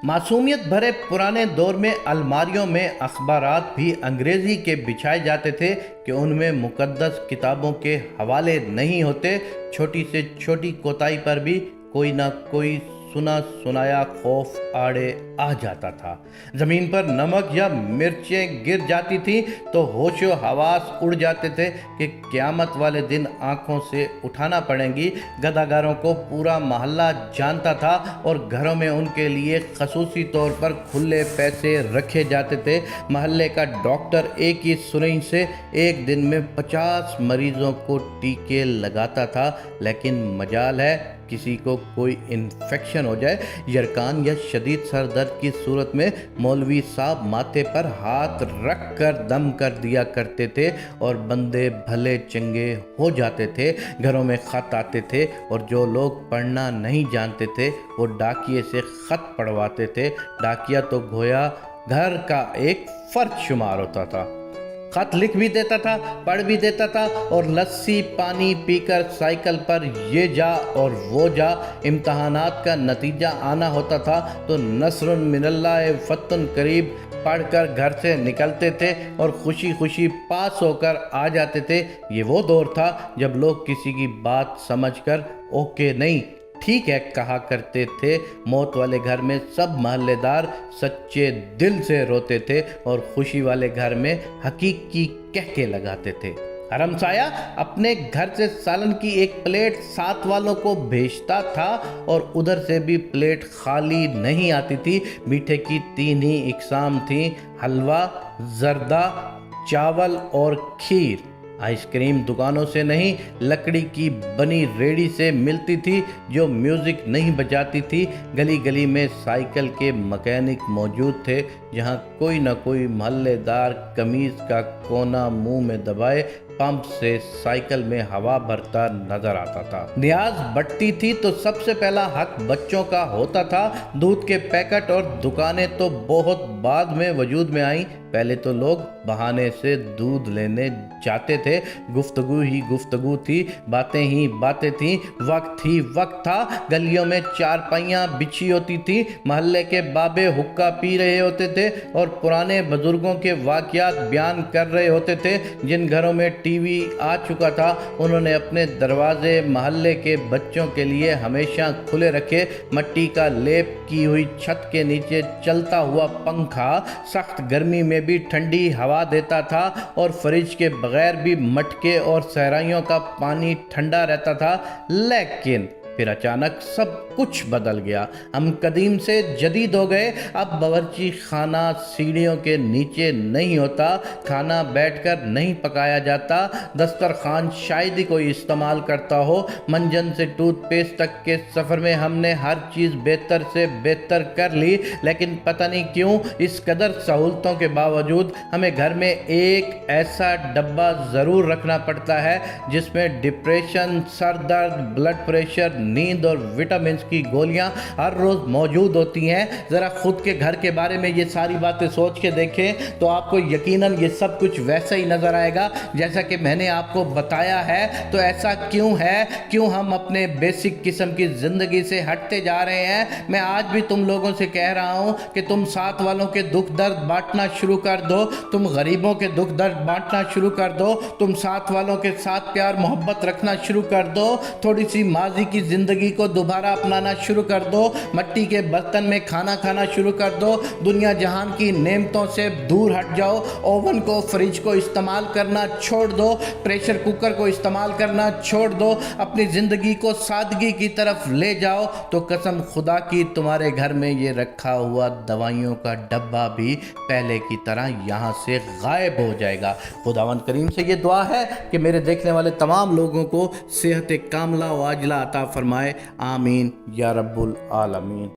मासूमियत भरे पुराने दौर में अलमारियों में अखबारात भी अंग्रेज़ी के बिछाए जाते थे कि उनमें मुक़द्दस किताबों के हवाले नहीं होते। छोटी से छोटी कोताही पर भी कोई ना कोई सुना सुनाया खौफ आड़े आ जाता था। ज़मीन पर नमक या मिर्चें गिर जाती थी तो होशो हवास उड़ जाते थे कि क़यामत वाले दिन आंखों से उठाना पड़ेंगी। गदागारों को पूरा मोहल्ला जानता था और घरों में उनके लिए खसूसी तौर पर खुले पैसे रखे जाते थे। महल्ले का डॉक्टर एक ही सुरंग से एक दिन में 50 मरीजों को टीके लगाता था, लेकिन मजाल है किसी को कोई इन्फेक्शन हो जाए, यरकान या शदीद सर दर्द की सूरत में मौलवी साहब माथे पर हाथ रख कर दम कर दिया करते थे और बंदे भले चंगे हो जाते थे। घरों में ख़त आते थे और जो लोग पढ़ना नहीं जानते थे वो डाकिए से ख़त पढ़वाते थे। डाकिया तो गोया घर का एक फ़र्द शुमार होता था। खत लिख भी देता था, पढ़ भी देता था और लस्सी पानी पीकर साइकिल पर ये जा और वो जा। इम्तहानात का नतीजा आना होता था तो नस्रुन मिनल्लाह फत्तुन करीब पढ़कर घर से निकलते थे और खुशी खुशी पास होकर आ जाते थे। ये वो दौर था जब लोग किसी की बात समझकर ओके नहीं ठीक है कहा करते थे। मौत वाले घर में सब महल्लेदार सच्चे दिल से रोते थे और खुशी वाले घर में हकीकी कहके लगाते थे। हरमसाया अपने घर से सालन की एक प्लेट साथ वालों को भेजता था और उधर से भी प्लेट खाली नहीं आती थी। मीठे की 3 ही इकसाम थी, हलवा, जर्दा, चावल और खीर। आइसक्रीम दुकानों से नहीं, लकड़ी की बनी रेडी से मिलती थी जो म्यूज़िक नहीं बजाती थी। गली गली में साइकिल के मैकेनिक मौजूद थे, जहां कोई ना कोई महल्लेदार कमीज़ का कोना मुंह में दबाए पंप से साइकिल में हवा भरता नजर आता था। न्याज बढ़ती थी तो सबसे पहला हक बच्चों का होता था। दूध के पैकेट और दुकानें तो बहुत बाद में वजूद में आई। पहले तो लोग बहाने से दूध लेने जाते थे। गुफ्तगू ही गुफ्तगू थी, बातें ही बातें थी, वक्त ही वक्त था। गलियों में चारपाइयाँ बिछी होती थी, महल्ले के बाबे हुक्का पी रहे होते थे और पुराने बुजुर्गों के वाक़यात बयान कर रहे होते थे। जिन घरों में टीवी आ चुका था उन्होंने अपने दरवाजे महल्ले के बच्चों के लिए हमेशा खुले रखे। मट्टी का लेप की हुई छत के नीचे चलता हुआ पंखा सख्त गर्मी में भी ठंडी हवा देता था और फ्रिज के बगैर भी मटके और सहराइयों का पानी ठंडा रहता था। लेकिन फिर अचानक सब कुछ बदल गया। हम कदीम से जदीद हो गए। अब बावर्ची खाना सीढ़ियों के नीचे नहीं होता, खाना बैठकर नहीं पकाया जाता, दस्तरखान शायद ही कोई इस्तेमाल करता हो। मंजन से टूथपेस्ट तक के सफ़र में हमने हर चीज़ बेहतर से बेहतर कर ली, लेकिन पता नहीं क्यों इस कदर सहूलतों के बावजूद हमें घर में एक ऐसा डब्बा ज़रूर रखना पड़ता है जिसमें डिप्रेशन, सर दर्द, ब्लड प्रेशर, नींद और विटामिन की गोलियां हर रोज मौजूद होती हैं। जरा खुद के घर के बारे में ये सारी बातें सोच के देखें तो आपको यकीनन ये सब कुछ वैसा ही नजर आएगा जैसा कि मैंने आपको बताया है। तो ऐसा क्यों है, क्यों हम अपने बेसिक किस्म की जिंदगी से हटते जा रहे हैं? मैं आज भी तुम लोगों से कह रहा हूं कि तुम साथ वालों के दुख दर्द बांटना शुरू कर दो, तुम गरीबों के दुख दर्द बांटना शुरू कर दो, तुम साथ वालों के साथ प्यार मोहब्बत रखना शुरू कर दो, थोड़ी सी माजी की जिंदगी को दोबारा अपनाना शुरू कर दो, मट्टी के बर्तन में खाना खाना शुरू कर दो, दुनिया जहान की नेमतों से दूर हट जाओ, ओवन को फ्रिज को इस्तेमाल करना छोड़ दो, प्रेशर कुकर को इस्तेमाल करना छोड़ दो, अपनी ज़िंदगी को सादगी की तरफ ले जाओ। तो कसम खुदा की तुम्हारे घर में ये रखा हुआ दवाइयों का डब्बा भी पहले की तरह यहाँ से गायब हो जाएगा। खुदावंद करीम से ये दुआ है कि मेरे देखने वाले तमाम लोगों को सेहत कामला व आजला अता फरमाए। आमीन या रब्बुल आलमीन।